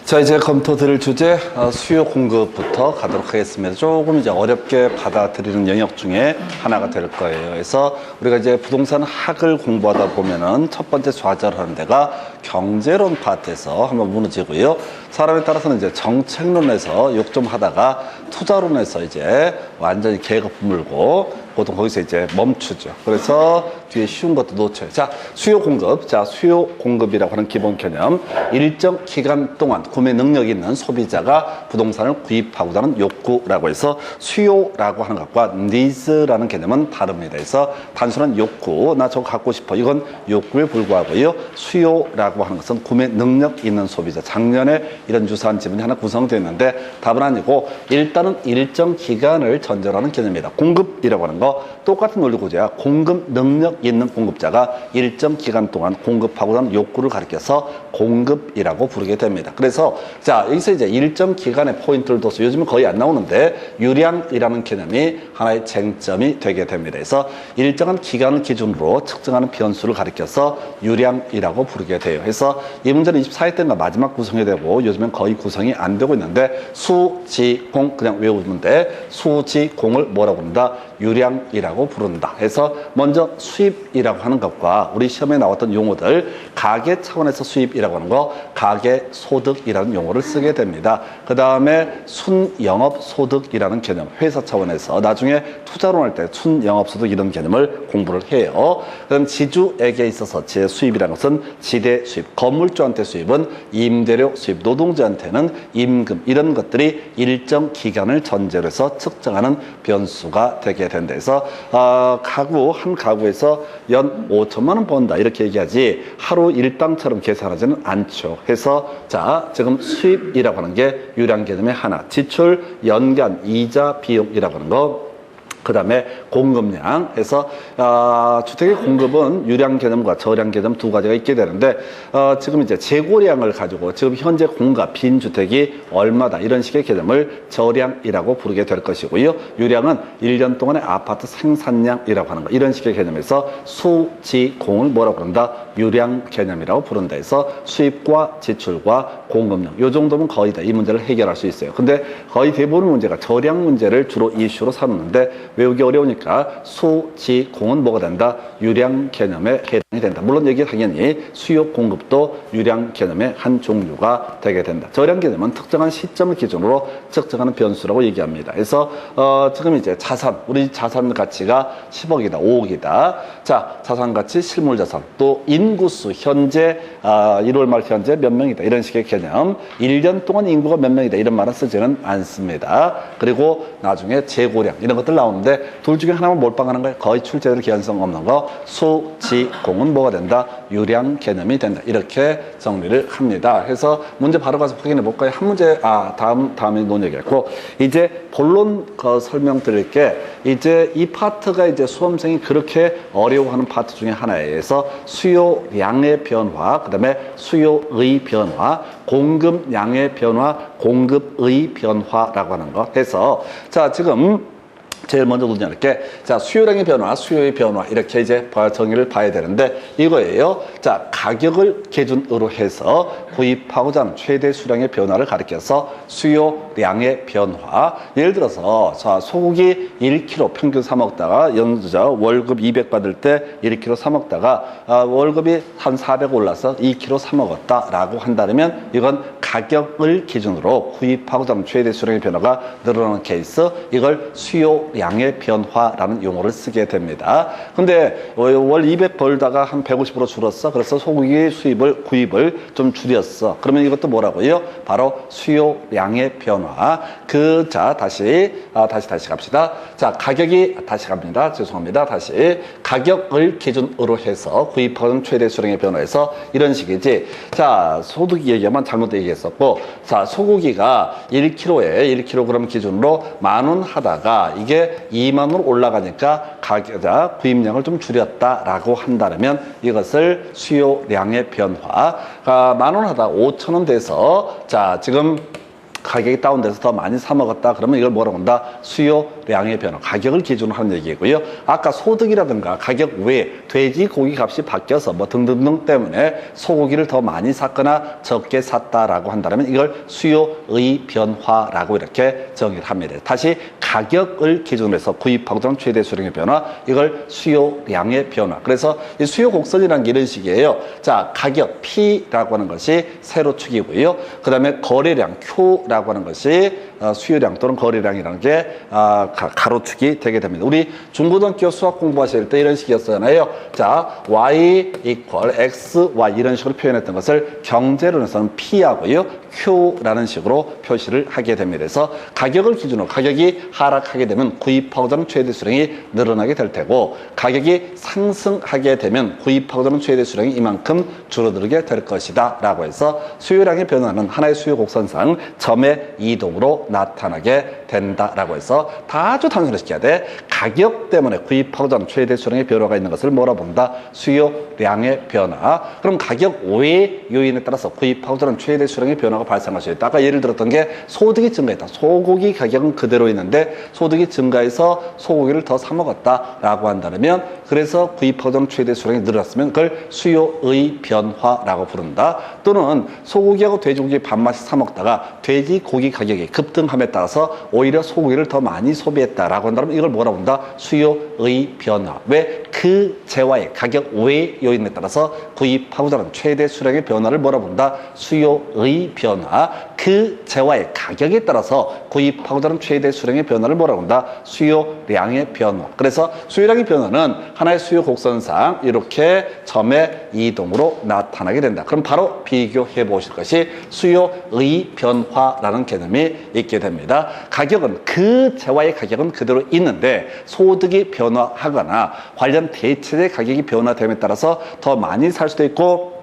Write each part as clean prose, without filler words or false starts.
자, 이제 검토 드릴 주제 수요 공급부터 가도록 하겠습니다. 조금 이제 어렵게 받아들이는 영역 중에 하나가 될 거예요. 그래서 우리가 이제 부동산 학을 공부하다 보면은 첫 번째 좌절하는 데가 경제론 파트에서 한번 무너지고요. 사람에 따라서는 이제 정책론에서 욕 좀 하다가 투자론에서 이제 완전히 개가 물고 보통 거기서 이제 멈추죠. 그래서 뒤에 쉬운 것도 놓쳐요. 자, 수요 공급. 자, 수요 공급이라고 하는 기본 개념. 일정 기간 동안 구매 능력이 있는 소비자가 부동산을 구입하고자 하는 욕구라고 해서 수요라고 하는 것과 니즈라는 개념은 다릅니다. 그래서 단순한 욕구, 나 저거 갖고 싶어. 이건 욕구에 불과하고요. 수요라고 하는 것은 구매 능력 있는 소비자. 작년에 이런 유사한 지문이 하나 구성되어 있는데 답은 아니고 일단은 일정 기간을 전제로 하는 개념입니다. 공급이라고 하는 거 똑같은 논리 구조야. 공급 능력 있는 공급자가 일정 기간 동안 공급하고자 하는 욕구를 가리켜서 공급이라고 부르게 됩니다. 그래서 자, 여기서 이제 일정 기간의 포인트를 둬서 요즘은 거의 안 나오는데 유량이라는 개념이 하나의 쟁점이 되게 됩니다. 그래서 일정한 기간을 기준으로 측정하는 변수를 가리켜서 유량이라고 부르게 돼요. 그래서 이 문제는 24회 때인가 마지막 구성이 되고 요즘엔 거의 구성이 안 되고 있는데 수, 지, 공 그냥 외우면 돼. 수, 지, 공을 뭐라고 부른다? 유량이라고 부른다. 해서 먼저 수입이라고 하는 것과 우리 시험에 나왔던 용어들 가계 차원에서 수입이라고 하는 거 가계 소득이라는 용어를 쓰게 됩니다. 그 다음에 순영업 소득이라는 개념 회사 차원에서 나중에 투자론 할 때 순영업 소득 이런 개념을 공부를 해요. 그럼 지주에게 있어서 제 수입이라는 것은 지대 수입, 건물주한테 수입은 임대료 수입, 노동자한테는 임금 이런 것들이 일정 기간을 전제로 해서 측정하는 변수가 되게 된다. 그래서 가구 한 가구에서 연 5천만 원 번다 이렇게 얘기하지 하루 일당처럼 계산하지는 않죠. 해서 자 지금 수입이라고 하는 게 유량 개념의 하나, 지출, 연간, 이자, 비용이라고 하는 거. 그 다음에 공급량 해서 주택의 공급은 유량 개념과 저량 개념 두 가지가 있게 되는데 지금 이제 재고량을 가지고 지금 현재 공급 빈주택이 얼마다 이런 식의 개념을 저량이라고 부르게 될 것이고요. 유량은 1년 동안의 아파트 생산량이라고 하는 거 이런 식의 개념에서 수, 지, 공을 뭐라고 부른다? 유량 개념이라고 부른다 해서 수입과 지출과 공급량 요 정도면 거의 다 이 문제를 해결할 수 있어요. 근데 거의 대부분 문제가 저량 문제를 주로 이슈로 삼는데 외우기 어려우니까 수, 지, 공은 뭐가 된다? 유량 개념에 해당이 된다. 물론 여기 당연히 수요 공급도 유량 개념의 한 종류가 되게 된다. 저량 개념은 특정한 시점을 기준으로 측정하는 변수라고 얘기합니다. 그래서 지금 이제 자산, 우리 자산 가치가 10억이다, 5억이다. 자, 자산 가치, 실물 자산, 또 인구수 현재 1월 말 현재 몇 명이다 이런 식의 개념. 1년 동안 인구가 몇 명이다 이런 말은 쓰지는 않습니다. 그리고 나중에 재고량 이런 것들 나오는데 둘 중에 하나만 몰빵하는 거예요. 거의 출제될 개연성 없는 거. 수, 지, 공은 뭐가 된다? 유량 개념이 된다. 이렇게 정리를 합니다. 해서 문제 바로 가서 확인해 볼까요? 한 문제 다음에 논의하겠고 이제 본론 설명드릴게 이제 이 파트가 이제 수험생이 그렇게 어려워하는 파트 중에 하나에 의해서 수요량의 변화, 그다음에 수요의 변화, 공급량의 변화, 공급의 변화라고 하는 거 해서 자 지금 제일 먼저 논의할게. 자, 수요량의 변화, 수요의 변화 이렇게 이제 정의를 봐야 되는데 이거예요. 자, 가격을 기준으로 해서 구입하고자 하는 최대 수량의 변화를 가리켜서 수요량의 변화. 예를 들어서 자, 소고기 1kg 평균 사 먹다가 월급 200 받을 때 1kg 사 먹다가 월급이 한 400 올라서 2kg 사 먹었다라고 한다면 이건 가격을 기준으로 구입하고자 하는 최대 수량의 변화가 늘어나는 케이스. 이걸 수요량의 변화라는 용어를 쓰게 됩니다. 근데 월 200 벌다가 한 150으로 줄었어. 그래서 소고기 구입을 좀 줄였어. 그러면 이것도 뭐라고요? 바로 수요량의 변화. 다시 갑시다. 자, 가격이 다시 갑니다. 죄송합니다. 다시 가격을 기준으로 해서 구입하는 최대 수량의 변화에서 이런 식이지. 자, 소득 얘기만 잘못 얘기했었고, 자, 소고기가 1kg에 1kg 기준으로 10,000원 하다가 이게 20,000원으로 올라가니까 구입량을 좀 줄였다라고 한다면 이것을 수요량의 변화. 10,000원 하다 5,000원 돼서 자, 지금 가격이 다운돼서 더 많이 사 먹었다. 그러면 이걸 뭐라고 한다? 수요량의 변화. 가격을 기준으로 하는 얘기고요. 아까 소득이라든가 가격 외에 돼지고기 값이 바뀌어서 뭐 등등등 때문에 소고기를 더 많이 샀거나 적게 샀다라고 한다면 이걸 수요의 변화라고 이렇게 정의를 합니다. 다시 가격을 기준으로 해서 구입하고자 하는 최대 수량의 변화, 이걸 수요량의 변화. 그래서 이 수요 곡선이라는 게 이런 식이에요. 자, 가격 P라고 하는 것이 세로축이고요. 그 다음에 거래량 Q라고 하는 것이 수요량 또는 거래량이라는 게 가로축이 되게 됩니다. 우리 중고등학교 수학 공부하실 때 이런 식이었잖아요. 자, y equal x, y 이런 식으로 표현했던 것을 경제론에서는 P하고요, Q라는 식으로 표시를 하게 됩니다. 그래서 가격을 기준으로 가격이 하락하게 되면 구입하고자 하는 최대 수량이 늘어나게 될 테고, 가격이 상승하게 되면 구입하고자 하는 최대 수량이 이만큼 줄어들게 될 것이다 라고 해서 수요량의 변화는 하나의 수요 곡선상 점의 이동으로 나타나게 된다라고 해서 다 아주 단순히 시켜야 돼. 가격 때문에 구입하고자 하는 최대 수량의 변화가 있는 것을 뭐라 본다? 수요량의 변화. 그럼 가격 외의 요인에 따라서 구입하고자 하는 최대 수량의 변화가 발생할 수 있다. 아까 예를 들었던 게 소득이 증가했다. 소고기 가격은 그대로 있는데 소득이 증가해서 소고기를 더 사 먹었다라고 한다면, 그래서 구입하고자 하는 최대 수량이 늘어났으면 그걸 수요의 변화라고 부른다. 또는 소고기하고 돼지고기 반마씩 사 먹다가 돼지고기 가격이 급등함에 따라서 오히려 소고기를 더 많이 소비했다라고 한다면 이걸 뭐라고 한다? 수요의 변화. 왜? 그 재화의 가격 외의 요인에 따라서 구입하고자 하는 최대 수량의 변화를 뭐라고 본다? 수요의 변화. 그 재화의 가격에 따라서 구입하고자 하는 최대 수량의 변화를 뭐라고 한다? 수요량의 변화. 그래서 수요량의 변화는 하나의 수요 곡선상 이렇게 점의 이동으로 나타나게 된다. 그럼 바로 비교해 보실 것이 수요의 변화라는 개념이 있게 됩니다. 가격은 그 재화의 가격은 그대로 있는데 소득이 변화하거나 관련 대체의 가격이 변화됨에 따라서 더 많이 살 수도 있고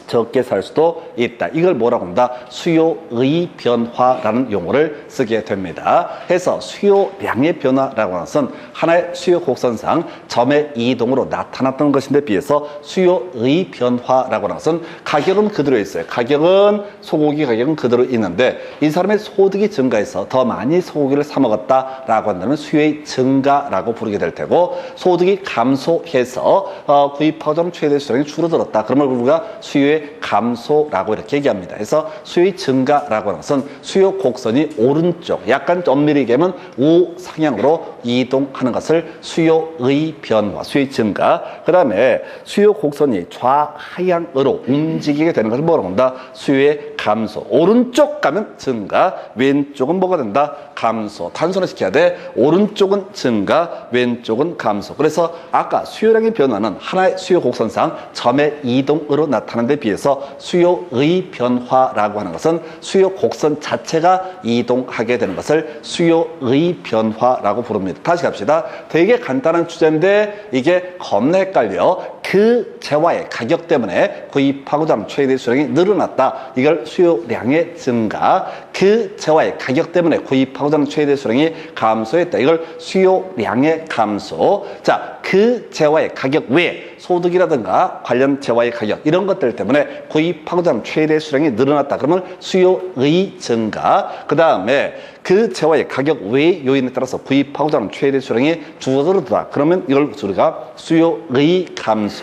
적게 살 수도 있다. 이걸 뭐라고 한다? 수요의 변화라는 용어를 쓰게 됩니다. 해서 수요량의 변화라고 하는 것은 하나의 수요 곡선상 점의 이동으로 나타났던 것인데 비해서 수요의 변화라고 하는 것은 가격은 그대로 있어요. 가격은 소고기 가격은 그대로 있는데 이 사람의 소득이 증가해서 더 많이 소고기를 사 먹었다라고 한다면 수요의 증가라고 부르게 될 테고, 소득이 감소해서 구입하고자 하는 최대 수량이 줄어들었다. 그러면 우리가 수요의 감소라고 이렇게 얘기합니다. 그래서 수요의 증가라고 하는 것은 수요 곡선이 오른쪽, 약간 엄밀히 얘기하면 우상향으로 이동하는 것을 수요의 변화, 수요의 증가. 그 다음에 수요 곡선이 좌하향으로 움직이게 되는 것을 뭐라고 한다? 수요의 감소. 오른쪽 가면 증가, 왼쪽은 뭐가 된다? 감소. 단순화시켜야 돼. 오른쪽은 증가, 왼쪽은 감소. 그래서 아까 수요량의 변화는 하나의 수요 곡선상 점의 이동으로 나타나는데 비해서 수요의 변화라고 하는 것은 수요 곡선 자체가 이동하게 되는 것을 수요의 변화라고 부릅니다. 다시 갑시다. 되게 간단한 주제인데 이게 겁나 헷갈려. 그 재화의 가격 때문에 구입하고자 하는 최대 수량이 늘어났다. 이걸 수요량의 증가. 그 재화의 가격 때문에 구입하고자 하는 최대 수량이 감소했다. 이걸 수요량의 감소. 자, 그 재화의 가격 외에 소득이라든가 관련 재화의 가격 이런 것들 때문에 구입하고자 하는 최대 수량이 늘어났다. 그러면 수요의 증가. 그 다음에 그 재화의 가격 외의 요인에 따라서 구입하고자 하는 최대 수량이 줄어들었다. 그러면 이걸 우리가 수요의 감소.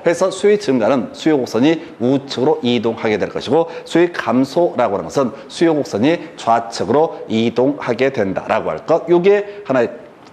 해서 수요의 증가는 수요 곡선이 우측으로 이동하게 될 것이고, 수요의 감소라고 하는 것은 수요 곡선이 좌측으로 이동하게 된다라고 할 것. 이게 하나의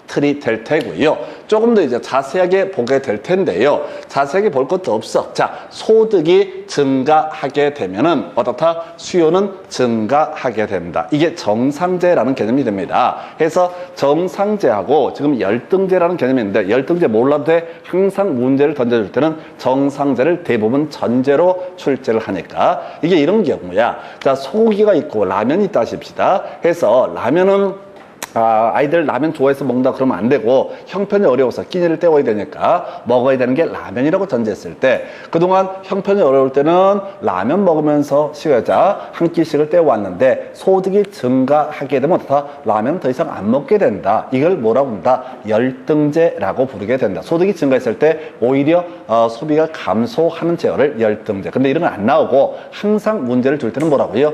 틀이 될 테고요. 조금 더 이제 자세하게 보게 될 텐데요. 자세하게 볼 것도 없어. 자, 소득이 증가하게 되면은 어떻다? 수요는 증가하게 됩니다. 이게 정상제라는 개념이 됩니다. 해서 정상제하고 지금 열등제라는 개념이 있는데, 열등제 몰라도 돼. 항상 문제를 던져줄 때는 정상제를 대부분 전제로 출제를 하니까. 이게 이런 경우야. 자, 소고기가 있고 라면이 있다 하십시다. 해서 라면은 아이들 라면 좋아해서 먹는다 그러면 안 되고 형편이 어려워서 끼니를 때워야 되니까 먹어야 되는 게 라면이라고 전제했을 때 그동안 형편이 어려울 때는 라면 먹으면서 쉬어자 한 끼씩을 때워왔는데 소득이 증가하게 되면 어떻다? 라면 더 이상 안 먹게 된다. 이걸 뭐라고 한다? 열등제라고 부르게 된다. 소득이 증가했을 때 오히려 소비가 감소하는 제어를 열등제. 근데 이런 건 안 나오고 항상 문제를 줄 때는 뭐라고요?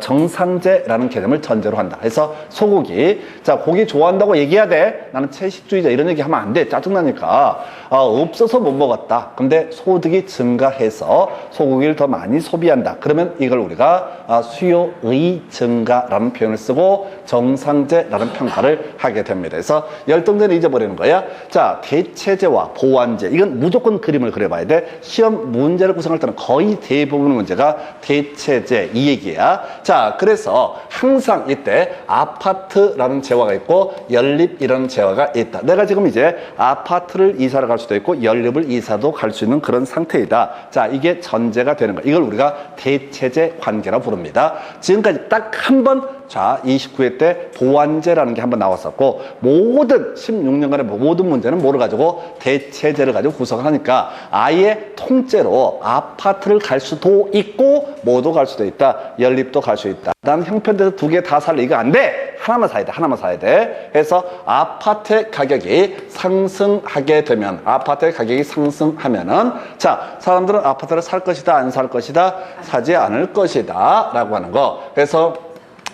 정상제라는 개념을 전제로 한다. 그래서 소고기 자, 고기 좋아한다고 얘기해야 돼. 나는 채식주의자 이런 얘기 하면 안 돼. 짜증나니까. 없어서 못 먹었다. 근데 소득이 증가해서 소고기를 더 많이 소비한다. 그러면 이걸 우리가 수요의 증가라는 표현을 쓰고 정상제라는 평가를 하게 됩니다. 그래서 열등제는 잊어버리는 거야. 자, 대체제와 보완제. 이건 무조건 그림을 그려봐야 돼. 시험 문제를 구성할 때는 거의 대부분의 문제가 대체제 이 얘기야. 자, 그래서 항상 이때 아파트라는 재화가 있고 연립이라는 재화가 있다. 내가 지금 이제 아파트를 이사를 갈 수도 있고 연립을 이사도 갈 수 있는 그런 상태이다. 자, 이게 전제가 되는 거야. 이걸 우리가 대체제 관계라 부릅니다. 지금까지 딱 한 번 자, 29회 때 보완제라는 게 한번 나왔었고 모든 16년간의 모든 문제는 뭐를 가지고 대체제를 가지고 구성을 하니까 아예 통째로 아파트를 갈 수도 있고 뭐도 갈 수도 있다. 연립도 갈 수 있다. 난 형편대로 두 개 다 살래. 이거 안 돼. 하나만 사야 돼. 하나만 사야 돼. 그래서 아파트의 가격이 상승하게 되면 아파트의 가격이 상승하면은 자, 사람들은 아파트를 살 것이다. 안 살 것이다. 사지 않을 것이다. 라고 하는 거. 그래서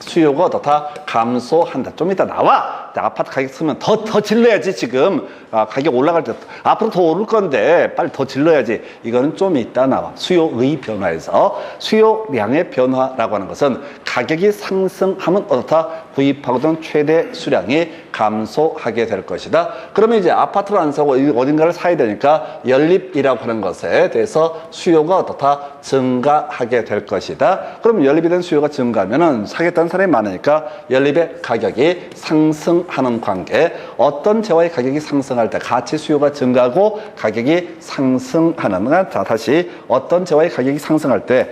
수요가 어떻다? 감소한다. 좀 이따 나와. 아파트 가격 쓰면 더 질러야지 지금. 가격 올라갈 때 앞으로 더 오를 건데 빨리 더 질러야지. 이거는 좀 이따 나와. 수요의 변화에서 수요량의 변화라고 하는 것은 가격이 상승하면 어떻다? 구입하고던 최대 수량이 감소하게 될 것이다. 그러면 이제 아파트를 안 사고 어딘가를 사야 되니까 연립이라고 하는 것에 대해서 수요가 어떻다? 증가하게 될 것이다. 그럼 연립에 대한 수요가 증가하면은 사겠다는 사람이 많으니까 연립의 가격이 상승하는 관계. 어떤 재화의 가격이 상승할 때 가치 수요가 증가하고 가격이 상승하는 자, 다시 어떤 재화의 가격이 상승할 때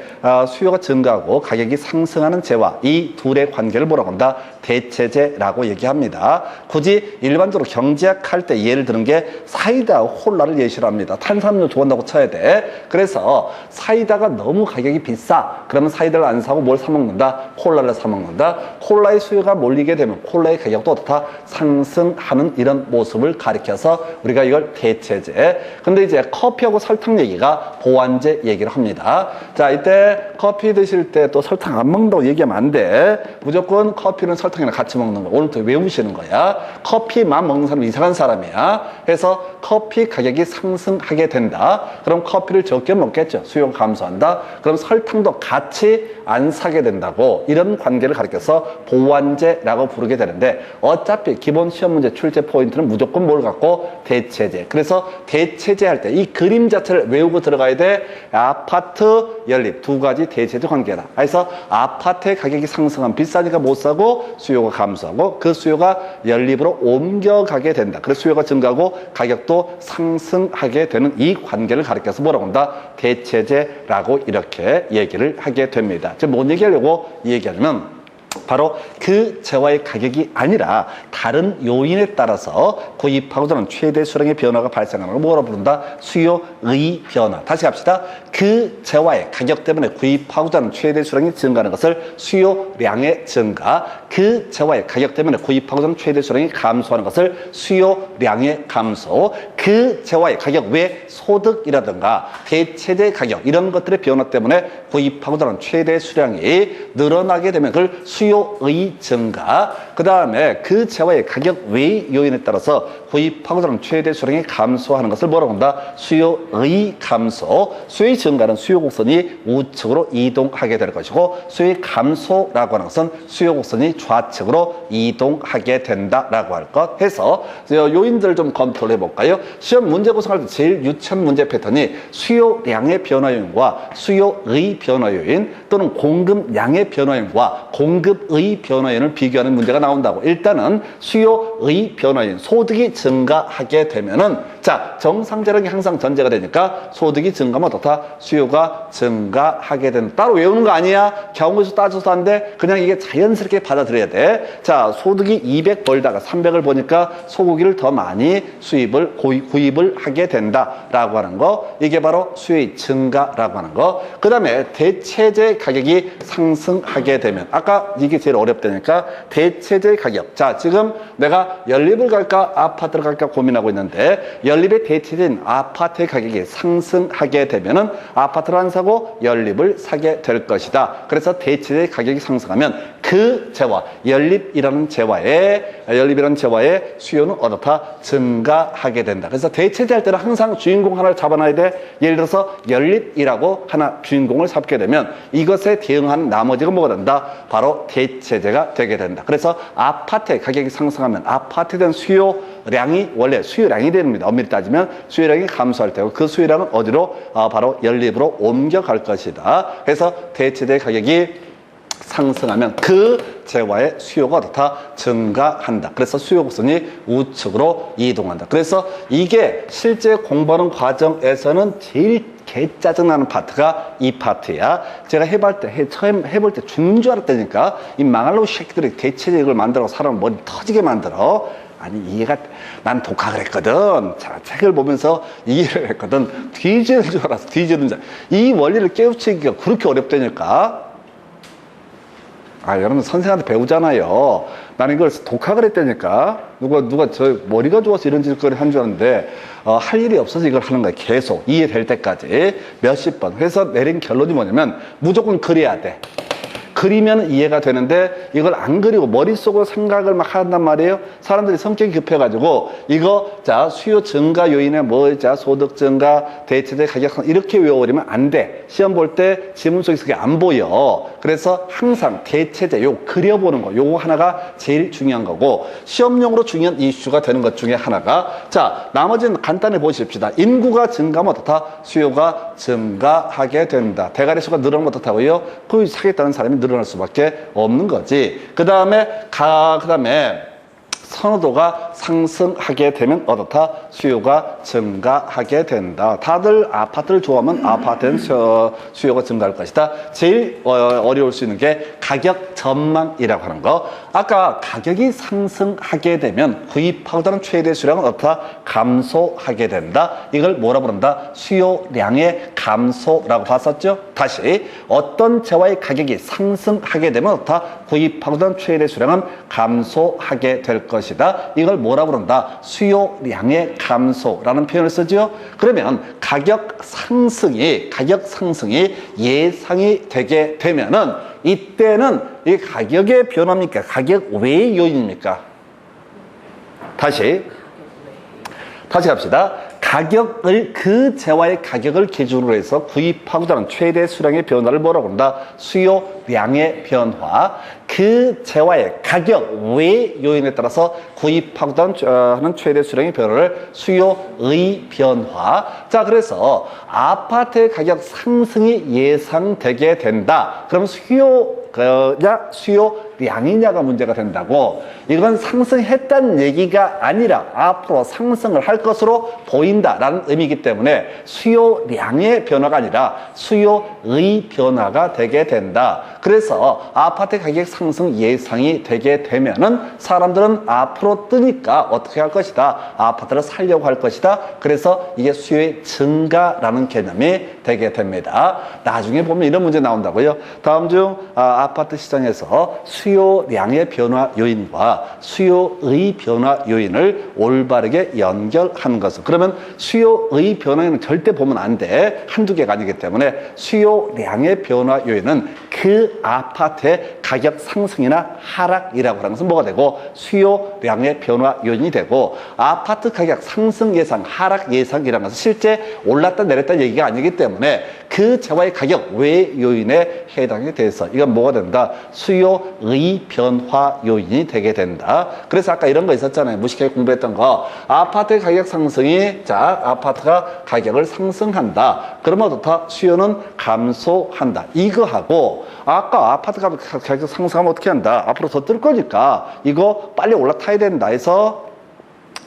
수요가 증가하고 가격이 상승하는 재화 이 둘의 관계를 뭐라고 한다? 대체제라고 얘기합니다. 굳이 일반적으로 경제학 할 때 예를 드는 게 사이다, 콜라를 예시로 합니다. 탄산음료 좋아한다고 쳐야 돼. 그래서 사이다가 너무 가격이 비싸. 그러면 사이다를 안 사고 뭘 사 먹는다? 콜라를 사 먹는다. 콜라의 수요가 몰리게 되면 콜라의 가격도 어떻다? 상승하는 이런 모습을 가리켜서 우리가 이걸 대체제. 근데 이제 커피하고 설탕 얘기가 보완제 얘기를 합니다. 자, 이때 커피 드실 때 또 설탕 안 먹는다고 얘기하면 안 돼. 무조건 커피는 설탕이랑 같이 먹는 거. 오늘부터 외우시는 거야. 커피만 먹는 사람 이상한 사람이야. 그래서 커피 가격이 상승하게 된다. 그럼 커피를 적게 먹겠죠. 수요가 감소한다. 그럼 설탕도 같이 안 사게 된다고 이런 관계를 가리켜서 보완제라고 부르게 되는데 어차피 기본 시험 문제 출제 포인트는 무조건 뭘 갖고 대체제. 그래서 대체제 할 때 이 그림 자체를 외우고 들어가야 돼. 아파트, 연립 두 가지 대체제 관계다. 그래서 아파트의 가격이 상승하면 비싸니까 못 사고 수요가 감소하고 그 수요가 연립으로 옮겨가게 된다. 그래서 수요가 증가하고 가격도 상승하게 되는 이 관계를 가리켜서 뭐라고 한다? 대체제라고 이렇게 얘기를 하게 됩니다. 지금 뭔 얘기하려고 이 얘기하냐면 바로 그 재화의 가격이 아니라 다른 요인에 따라서 구입하고자는 최대 수량의 변화가 발생하는 걸 뭐라 부른다? 수요의 변화. 다시 합시다. 그 재화의 가격 때문에 구입하고자는 최대 수량이 증가하는 것을 수요량의 증가. 그 재화의 가격 때문에 구입하고자는 최대 수량이 감소하는 것을 수요량의 감소. 그 재화의 가격 외에 소득이라든가 대체재 가격 이런 것들의 변화 때문에 구입하고자는 최대 수량이 늘어나게 되면 그걸 수요의 증가. 그 다음에 그 재화의 가격 외의 요인에 따라서 구입하고자 하는 최대 수량이 감소하는 것을 뭐라고 한다? 수요의 감소. 수요의 증가는 수요 곡선이 우측으로 이동하게 될 것이고 수요의 감소라고 하는 것은 수요 곡선이 좌측으로 이동하게 된다라고 할 것 해서 요인들을 좀 검토를 해볼까요? 시험 문제 구성할 때 제일 유치한 문제 패턴이 수요량의 변화 요인과 수요의 변화 요인 또는 공급량의 변화 요인과 공급의 변화 요인을 비교하는 문제가 나온다고. 일단은 수요의 변화 요인, 소득이 증가하게 되면은 자, 정상적인 항상 전제가 되니까 소득이 증가하면 어떻다? 수요가 증가하게 된다. 따로 외우는 거 아니야? 경우에서 따져서 안 돼? 그냥 이게 자연스럽게 받아들여야 돼. 자, 소득이 200 벌다가 300을 보니까 소고기를 더 많이 구입을 하게 된다라고 하는 거. 이게 바로 수요의 증가라고 하는 거. 그 다음에 대체재 가격이 상승하게 되면, 아까 이게 제일 어렵다니까 대체재 가격. 자, 지금 내가 연립을 갈까 아파트를 갈까 고민하고 있는데 연립의 대체재인 아파트의 가격이 상승하게 되면은 아파트를 안 사고 연립을 사게 될 것이다. 그래서 대체재 가격이 상승하면 그 재화, 연립이라는 재화의 수요는 어떻다? 증가하게 된다. 그래서 대체재 할 때는 항상 주인공 하나를 잡아놔야 돼. 예를 들어서 연립이라고 하나 주인공을 잡게 되면 이것에 대응하는 나머지가 뭐가 된다? 바로 대체재가 되게 된다. 그래서 아파트의 가격이 상승하면 아파트에 대한 수요량이 원래 수요량이 됩니다. 엄밀히 따지면 수요량이 감소할 때고 그 수요량은 어디로? 바로 연립으로 옮겨갈 것이다. 그래서 대체재 가격이 상승하면 그 재화의 수요가 어떻다? 증가한다. 그래서 수요 곡선이 우측으로 이동한다. 그래서 이게 실제 공부하는 과정에서는 제일 짜증나는 파트가 이 파트야. 제가 처음 해볼 때 죽는 줄 알았다니까. 이 망할로 새끼들이 대체제 이걸 만들어서 사람 머리 터지게 만들어. 아니, 난 독학을 했거든. 자, 책을 보면서 이해를 했거든. 뒤지는 줄 알았어. 뒤지는 줄. 이 원리를 깨우치기가 그렇게 어렵다니까. 여러분 선생한테 배우잖아요. 나는 이걸 독학을 했다니까. 누가 저 머리가 좋아서 이런 짓거리 한 줄 알았는데 할 일이 없어서 이걸 하는 거야. 계속 이해될 때까지 몇십 번. 그래서 내린 결론이 뭐냐면 무조건 그려야 돼. 그리면 이해가 되는데 이걸 안 그리고 머릿속으로 생각을 막 한단 말이에요. 사람들이 성격이 급해가지고 이거 자 수요 증가 요인에 자 소득 증가, 대체재 가격 상 이렇게 외워버리면 안 돼. 시험 볼 때 지문 속에서 그게 안 보여. 그래서 항상 대체재 요 그려보는 거 요거 하나가 제일 중요한 거고 시험용으로 중요한 이슈가 되는 것 중에 하나가 자 나머지는 간단히 보십시다. 인구가 증가하면 어떻다? 수요가 증가하게 된다. 대가리 수가 늘어나면 어떻다고요? 그 사겠다는 사람이 늘어날 수밖에 없는 거지. 그 다음에 선호도가 상승하게 되면 어떻다? 수요가 증가하게 된다. 다들 아파트를 좋아하면 아파트는 수요가 증가할 것이다. 제일 어려울 수 있는 게 가격 전망이라고 하는 거. 아까 가격이 상승하게 되면 구입하고자 최대 수량은 어떻다? 감소하게 된다. 이걸 뭐라 부른다? 수요량의 감소라고 봤었죠? 다시 어떤 재화의 가격이 상승하게 되면 어떻다? 구입하고자 최대 수량은 감소하게 될 것이다. 이걸 뭐라 부른다? 수요량의 감소라는 표현을 쓰죠. 그러면 가격 상승이 예상이 되게 되면은 이때는 이 가격의 변화입니까? 가격 외의 요인입니까? 다시 갑시다. 그 재화의 가격을 기준으로 해서 구입하고자 하는 최대 수량의 변화를 뭐라고 한다? 수요량의 변화. 그 재화의 가격 외의 요인에 따라서 구입하고자 하는 최대 수량의 변화를 수요의 변화. 자, 그래서 아파트의 가격 상승이 예상되게 된다. 그럼 수요량이냐가 문제가 된다고. 이건 상승했다는 얘기가 아니라 앞으로 상승을 할 것으로 보인다라는 의미이기 때문에 수요량의 변화가 아니라 수요의 변화가 되게 된다. 그래서 아파트 가격 상승 예상이 되게 되면은 사람들은 앞으로 뜨니까 어떻게 할 것이다? 아파트를 살려고 할 것이다. 그래서 이게 수요의 증가라는 개념이 되게 됩니다. 나중에 보면 이런 문제 나온다고요. 다음 중 아파트 시장에서 수요량의 변화 요인과 수요의 변화 요인을 올바르게 연결한 것은. 그러면 수요의 변화 요인은 절대 보면 안 돼. 한두 개가 아니기 때문에 수요량의 변화 요인은 그 아파트의 가격 상승이나 하락이라고 하는 것은 뭐가 되고 수요량의 변화 요인이 되고 아파트 가격 상승 예상, 하락 예상이라는 것은 실제 올랐다 내렸다 얘기가 아니기 때문에 그 재화의 가격 외 요인에 해당이 돼서 이건 뭐가 된다? 수요의 변화 요인이 되게 된다. 그래서 아까 이런 거 있었잖아요. 무식하게 공부했던 거. 아파트 가격 상승이 아파트가 가격을 상승한다. 그러면 어떻다? 수요는 감소한다. 이거하고 아까 아파트 가격 상승하면 어떻게 한다? 앞으로 더 뜰 거니까 이거 빨리 올라타야 된다 해서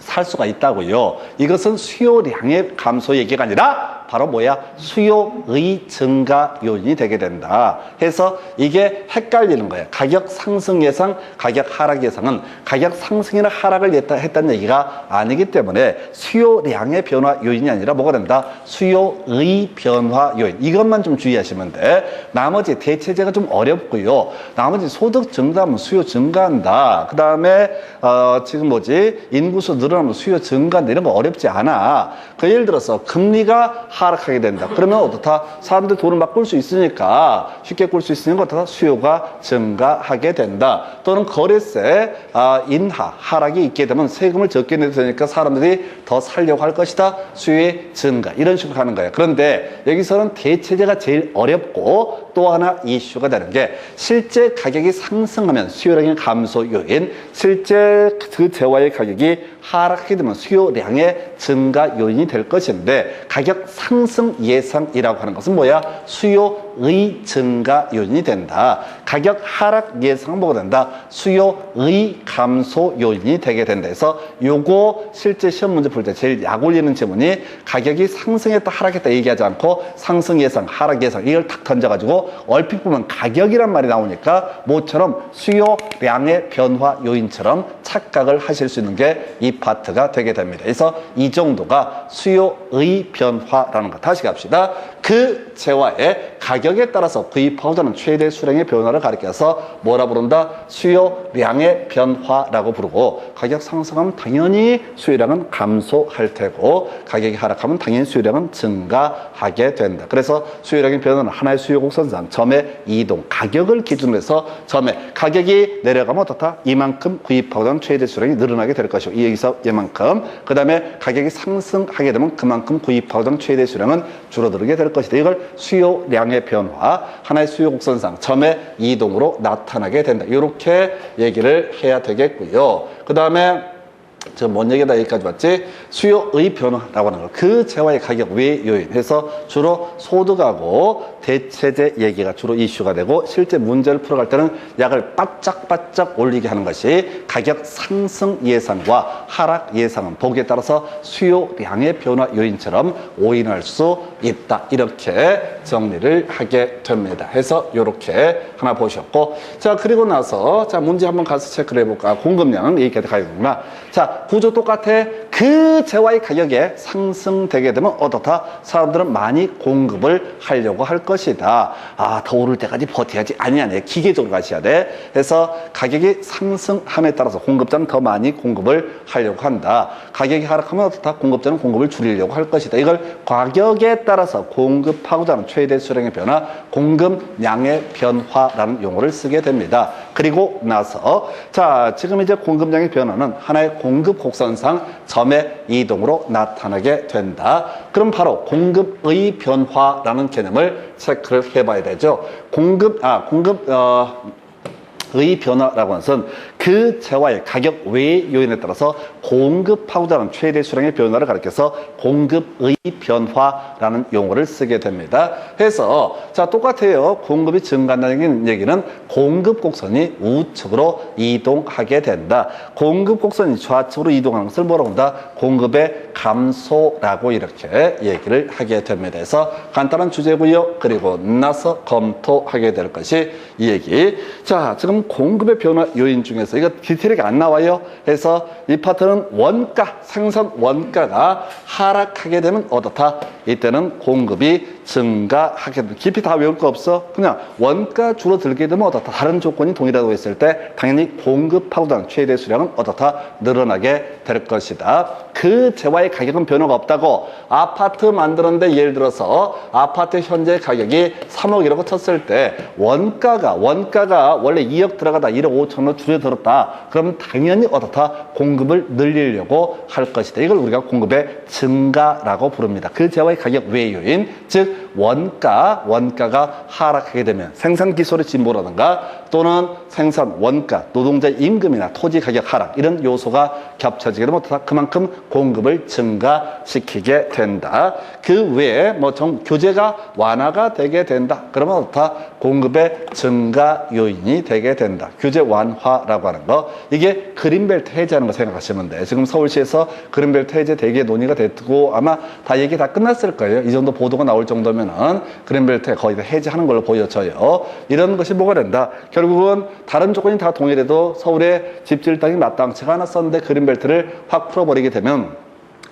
살 수가 있다고요. 이것은 수요량의 감소 얘기가 아니라 바로 뭐야? 수요의 증가 요인이 되게 된다. 해서 이게 헷갈리는 거예요. 가격 상승 예상, 가격 하락 예상은 가격 상승이나 하락을 했다는 얘기가 아니기 때문에 수요량의 변화 요인이 아니라 뭐가 된다? 수요의 변화 요인. 이것만 좀 주의하시면 돼. 나머지 대체제가 좀 어렵고요. 나머지 소득 증가하면 수요 증가한다. 그 다음에 지금 인구수 늘어나면 수요 증가한다. 이런 거 어렵지 않아. 그 예를 들어서 금리가 하락하게 된다. 그러면 어떻다? 사람들 돈을 막 꿀 수 있으니까 쉽게 꿀 수 있으니까 어떻다? 수요가 증가하게 된다. 또는 거래세 인하, 하락이 있게 되면 세금을 적게 내도 되니까 사람들이 더 살려고 할 것이다. 수요의 증가. 이런 식으로 하는 거예요. 그런데 여기서는 대체제가 제일 어렵고 또 하나 이슈가 되는 게 실제 가격이 상승하면 수요량의 감소 요인, 실제 그 재화의 가격이 하락하게 되면 수요량의 증가 요인이 될 것인데 가격 상승 예상이라고 하는 것은 뭐야? 수요의 증가 요인이 된다. 가격 하락 예상은 뭐가 된다? 수요의 감소 요인이 되게 된다. 해서 요거 실제 시험 문제 풀 때 제일 약 올리는 질문이 가격이 상승했다 하락했다 얘기하지 않고 상승 예상, 하락 예상 이걸 탁 던져가지고 얼핏 보면 가격이란 말이 나오니까 뭐처럼 수요량의 변화 요인처럼 착각을 하실 수 있는 게 이 파트가 되게 됩니다. 그래서 이 정도가 수요의 변화라는 거. 다시 갑시다. 그 재화의 가격에 따라서 구입하고자 하는 최대 수량의 변화를 가리켜서 뭐라 부른다? 수요량의 변화라고 부르고 가격 상승하면 당연히 수요량은 감소할 테고 가격이 하락하면 당연히 수요량은 증가하게 된다. 그래서 수요량의 변화는 하나의 수요 곡선상 점의 이동, 가격을 기준으로 해서 점의 가격이 내려가면 어떻다? 이만큼 구입하고자 하는 최대 수량이 늘어나게 될 것이고 여기서 이만큼 그 다음에 가격이 상승하게 되면 그만큼 구입하고자 하는 최대 수량은 줄어들게 될 것이다. 이걸 수요량의 변화, 하나의 수요 곡선상 점의 이동으로 나타나게 된다. 이렇게 얘기를 해야 되겠고요. 그 다음에 지금 뭔 얘기다 여기까지 봤지? 수요의 변화라고 하는 거. 그 재화의 가격 외 요인 해서 주로 소득하고 대체제 얘기가 주로 이슈가 되고 실제 문제를 풀어갈 때는 약을 바짝바짝 올리게 하는 것이 가격 상승 예상과 하락 예상은 보기에 따라서 수요량의 변화 요인처럼 오인할 수 있다. 이렇게 정리를 하게 됩니다. 해서 이렇게 하나 보셨고 자 그리고 나서 자 문제 한번 가서 체크를 해볼까? 공급량은 여기까지 가야되구나. 자 구조 똑같아. 그 재화의 가격에 상승되게 되면 어떻다? 사람들은 많이 공급을 하려고 할 것이다. 더 오를 때까지 버텨야지. 아니 기계적으로 가셔야 돼. 그래서 가격이 상승함에 따라서 공급자는 더 많이 공급을 하려고 한다. 가격이 하락하면 어떻다? 공급자는 공급을 줄이려고 할 것이다. 이걸 가격에 따라서 공급하고자 하는 최대 수량의 변화, 공급량의 변화라는 용어를 쓰게 됩니다. 그리고 나서 자 지금 이제 공급량의 변화는 하나의 공급 곡선상 점의 이동으로 나타나게 된다. 그럼 바로 공급의 변화라는 개념을 체크를 해봐야 되죠. 의 변화라고 하는 것은 그 재화의 가격 외의 요인에 따라서 공급하고자 하는 최대 수량의 변화를 가리켜서 공급의 변화라는 용어를 쓰게 됩니다. 그래서 자 똑같아요. 공급이 증가한다는 얘기는 공급 곡선이 우측으로 이동하게 된다. 공급 곡선이 좌측으로 이동하는 것을 뭐라고 한다? 공급의 감소라고 이렇게 얘기를 하게 됩니다. 그래서 간단한 주제고요. 그리고 나서 검토하게 될 것이 이 얘기. 자 지금 공급의 변화 요인 중에서 이거 디테일하게 안 나와요. 그래서 이 파트는 원가, 생산 원가가 하락하게 되면 어떻다? 이때는 공급이 증가하게 되면 깊이 다 외울 거 없어. 그냥 원가 줄어들게 되면 어떻다? 다른 조건이 동일하다고 했을 때 당연히 공급하고자 하는 최대 수량은 어떻다? 늘어나게 될 것이다. 그 재화의 가격은 변화가 없다고 아파트 만드는데 예를 들어서 아파트 현재 가격이 3억이라고 쳤을 때 원가가 원래 2억 들어가다 1억 5천으로 줄어들었다. 그럼 당연히 어떻다? 공급을 늘리려고 할 것이다. 이걸 우리가 공급의 증가라고 부릅니다. 그 재화의 가격 외 요인, 즉 원가가 하락하게 되면 생산 기술의 진보라든가 또는 생산 원가, 노동자 임금이나 토지 가격 하락 이런 요소가 겹쳐지게 되면 그만큼 공급을 증가시키게 된다. 그 외에 뭐 규제가 완화가 되게 된다. 그러면 어떻다? 공급의 증가 요인이 되게 된다. 규제 완화라고 하는 거. 이게 그린벨트 해제하는 거 생각하시면 돼. 지금 서울시에서 그린벨트 해제 대개 논의가 됐고 아마 다 얘기 다 끝났을 거예요. 이 정도 보도가 나올 정도면은 그린벨트 거의 다 해제하는 걸로 보여져요. 이런 것이 뭐가 된다? 결국은 다른 조건이 다 동일해도 서울에 집질 땅이 마땅치가 않았었는데 그린벨트를 확 풀어버리게 되면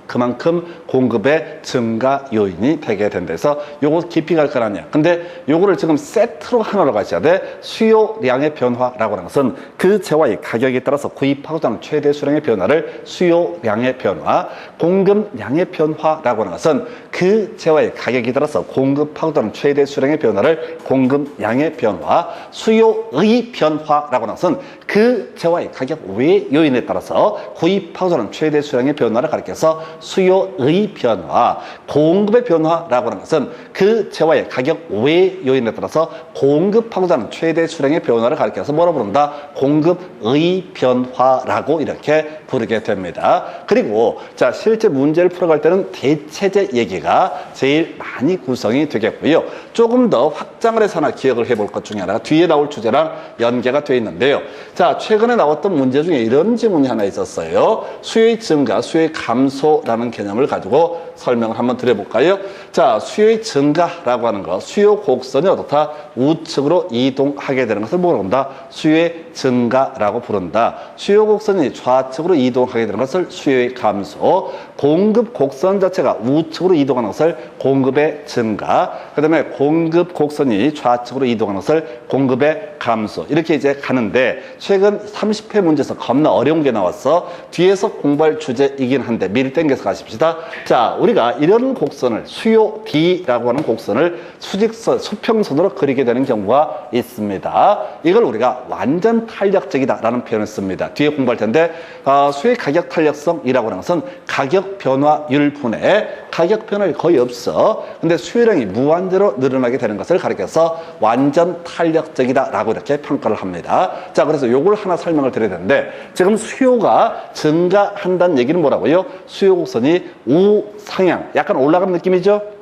그만큼 공급의 증가 요인이 되게 된다. 그래서 요거 깊이 갈 건 아니야. 근데 요거를 지금 세트로 하나로 가셔야 돼. 수요량의 변화라고 하는 것은 그 재화의 가격에 따라서 구입하고자 하는 최대 수량의 변화를 수요량의 변화, 공급량의 변화라고 하는 것은 그 재화의 가격에 따라서 공급하고자 하는 최대 수량의 변화를 공급량의 변화, 수요의 변화라고 하는 것은 그 재화의 가격 외 요인에 따라서 구입하고자 하는 최대 수량의 변화를 가리켜서 수요의 변화, 공급의 변화라고 하는 것은 그 재화의 가격 외 요인에 따라서 공급하고자 하는 최대 수량의 변화를 가리켜서 뭐라 부른다? 공급의 변화라고 이렇게 부르게 됩니다. 그리고 자 실제 문제를 풀어갈 때는 대체제 얘기가 제일 많이 구성이 되겠고요. 조금 더 확장을 해서 하나 기억을 해볼 것 중에 하나가 뒤에 나올 주제랑 연계가 되어 있는데요. 자 최근에 나왔던 문제 중에 이런 질문이 하나 있었어요. 수요의 증가, 수요의 감소라는 개념을 가지고 설명을 한번 드려볼까요? 자 수요의 증가라고 하는 거, 수요 곡선이 어떻다? 우측으로 이동하게 되는 것을 뭐라고 한다? 수요의 증가라고 부른다. 수요 곡선이 좌측으로 이동하게 되는 것을 수요의 감소, 공급 곡선 자체가 우측으로 이동하는 것을 공급의 증가, 그 다음에 공급 곡선이 좌측으로 이동하는 것을 공급의 감소, 이렇게 이제 가는데 최근 30회 문제에서 겁나 어려운 게 나왔어. 뒤에서 공부할 주제이긴 한데 미리 땡겨서 가십시다. 자 우리가 이런 곡선을 수요 D라고 하는 곡선을 수직선, 수평선으로 그리게 되는 경우가 있습니다. 이걸 우리가 완전 탄력적이다라는 표현을 씁니다. 뒤에 공부할 텐데 수요의 가격 탄력성이라고 하는 것은 가격 변화율 분에 가격 변화율이 거의 없어. 근데 수요량이 무한대로 늘어나게 되는 것을 가리켜서 완전 탄력적이다라고 이렇게 평가를 합니다. 자 그래서 요걸 하나 설명을 드려야 되는데 지금 수요가 증가한다는 얘기는 뭐라고요? 수요 곡선이 우상향, 약간 올라가는 느낌이죠?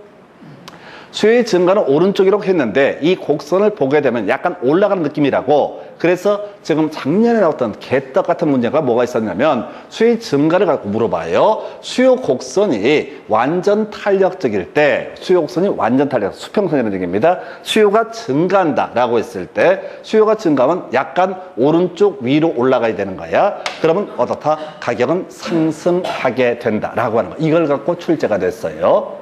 수요의 증가는 오른쪽이라고 했는데 이 곡선을 보게 되면 약간 올라가는 느낌이라고. 그래서 지금 작년에 나왔던 개떡 같은 문제가 뭐가 있었냐면 수요의 증가를 갖고 물어봐요. 수요 곡선이 완전 탄력적일 때, 수요 곡선이 완전 탄력, 수평선이라는 얘기입니다. 수요가 증가한다라고 했을 때 수요가 증가하면 약간 오른쪽 위로 올라가야 되는 거야. 그러면 어떻다? 가격은 상승하게 된다라고 하는 거. 이걸 갖고 출제가 됐어요.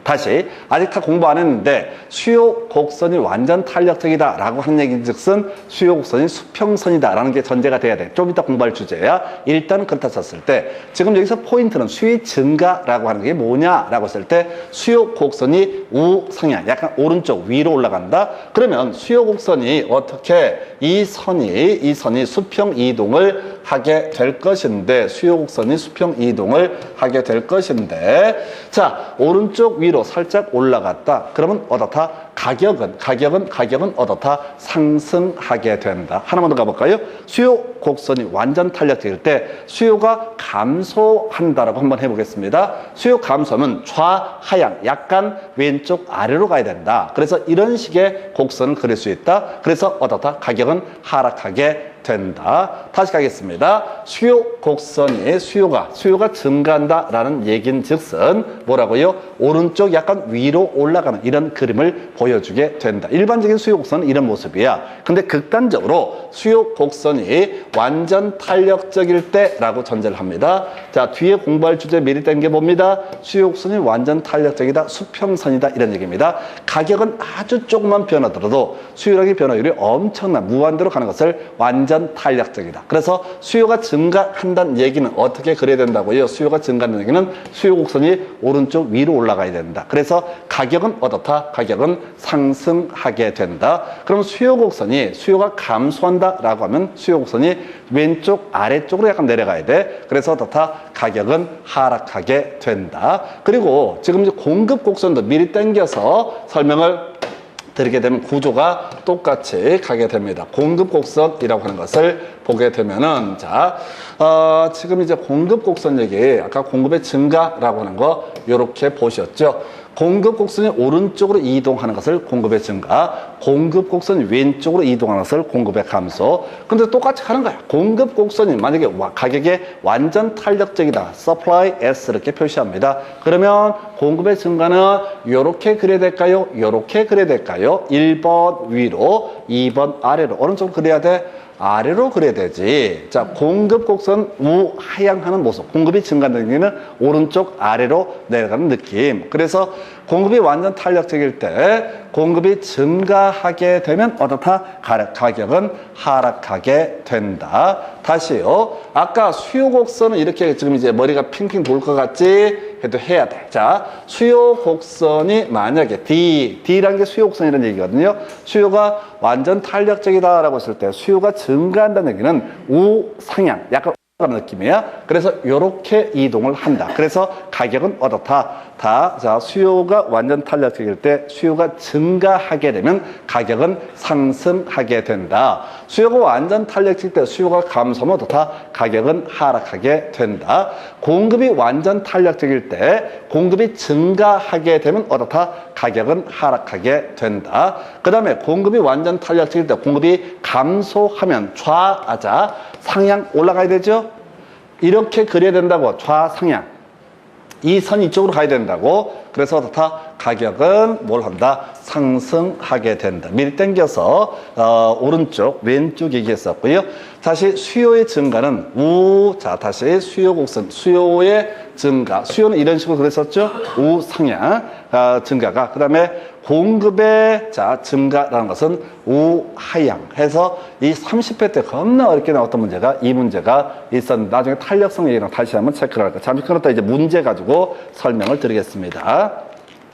다시 아직 다 공부 안 했는데 수요 곡선이 완전 탄력적이다 라고 하는 얘기즉슨 수요 곡선이 수평선이다 라는 게 전제가 돼야 돼. 좀 이따 공부할 주제야. 일단 그렇다 쳤을 때 지금 여기서 포인트는 수요의 증가라고 하는 게 뭐냐라고 했을 때 수요 곡선이 우상향, 약간 오른쪽 위로 올라간다. 그러면 수요 곡선이 어떻게 이 선이 수평 이동을 하게 될 것인데, 수요 곡선이 수평 이동을 하게 될 것인데, 자 오른쪽 위로 살짝 올라갔다. 그러면 어떻다? 가격은 어떻다? 상승하게 된다. 하나만 더 가볼까요? 수요 곡선이 완전 탄력적일 때 수요가 감소한다라고 한번 해보겠습니다. 수요 감소는 좌하향, 약간 왼쪽 아래로 가야 된다. 그래서 이런 식의 곡선을 그릴 수 있다. 그래서 어떻다? 가격은 하락하게 된다. 다시 가겠습니다. 수요 곡선이 수요가 증가한다라는 얘긴즉슨 뭐라고요? 오른쪽 약간 위로 올라가는 이런 그림을 보여주게 된다. 일반적인 수요 곡선은 이런 모습이야. 근데 극단적으로 수요 곡선이 완전 탄력적일 때라고 전제를 합니다. 자 뒤에 공부할 주제 미리 당겨 봅니다. 수요 곡선이 완전 탄력적이다, 수평선이다 이런 얘기입니다. 가격은 아주 조금만 변하더라도 수요량의 변화율이 엄청난 무한대로 가는 것을 완전 완전 탄력적이다. 그래서 수요가 증가한다는 얘기는 어떻게 그려야 된다고요? 수요가 증가하는 얘기는 수요 곡선이 오른쪽 위로 올라가야 된다. 그래서 가격은 어떻다? 가격은 상승하게 된다. 그럼 수요 곡선이 수요가 감소한다라고 하면 수요 곡선이 왼쪽 아래쪽으로 약간 내려가야 돼. 그래서 어떻다? 가격은 하락하게 된다. 그리고 지금 이제 공급 곡선도 미리 당겨서 설명을 드리게 되면 구조가 똑같이 가게 됩니다. 공급 곡선이라고 하는 것을 보게 되면은, 자, 지금 이제 공급 곡선 얘기, 아까 공급의 증가라고 하는 거, 요렇게 보셨죠? 공급 곡선이 오른쪽으로 이동하는 것을 공급의 증가, 공급 곡선이 왼쪽으로 이동하는 것을 공급의 감소. 근데 똑같이 하는 거야. 공급 곡선이 만약에 가격에 완전 탄력적이다. supply S 이렇게 표시합니다. 그러면 공급의 증가는 이렇게 그려야 될까요? 이렇게 그려야 될까요? 1번 위로, 2번 아래로. 오른쪽으로 그려야 돼? 아래로 그려야 되지. 자, 공급 곡선 우하향하는 모습. 공급이 증가하는 얘기는 오른쪽 아래로 내려가는 느낌. 그래서 공급이 완전 탄력적일 때 공급이 증가하게 되면 어떻다? 가격은 하락하게 된다. 다시요. 아까 수요 곡선은 이렇게 지금 이제 머리가 핑핑 돌 것 같지? 해도 해야 돼. 자, 수요 곡선이 만약에 D라는 게 수요 곡선이라는 얘기거든요. 수요가 완전 탄력적이다라고 했을 때 수요가 증가한다는 얘기는 우상향, 약간 가는 느낌이야. 그래서 이렇게 이동을 한다. 그래서 가격은 어떻다? 자, 수요가 완전 탄력적일 때 수요가 증가하게 되면 가격은 상승하게 된다. 수요가 완전 탄력적일 때 수요가 감소하면 어떻다? 가격은 하락하게 된다. 공급이 완전 탄력적일 때 공급이 증가하게 되면 어떻다? 가격은 하락하게 된다. 그 다음에 공급이 완전 탄력적일 때 공급이 감소하면 좌하자 상향 올라가야 되죠? 이렇게 그려야 된다고. 좌상향. 이 선 이쪽으로 가야 된다고. 그래서 어떻다? 가격은 뭘 한다? 상승하게 된다. 미리 당겨서 오른쪽, 왼쪽 얘기했었고요. 다시 수요의 증가는 자, 다시 수요 곡선, 수요의 증가. 수요는 이런 식으로 그랬었죠? 우상향 증가가. 그 다음에 공급의 증가라는 것은 우하향 해서 이 30회 때 겁나 어렵게 나왔던 문제가 이 문제가 있었는데 나중에 탄력성 얘기랑 다시 한번 체크를 할 거예요. 잠시 끊었다 이제 문제 가지고 설명을 드리겠습니다.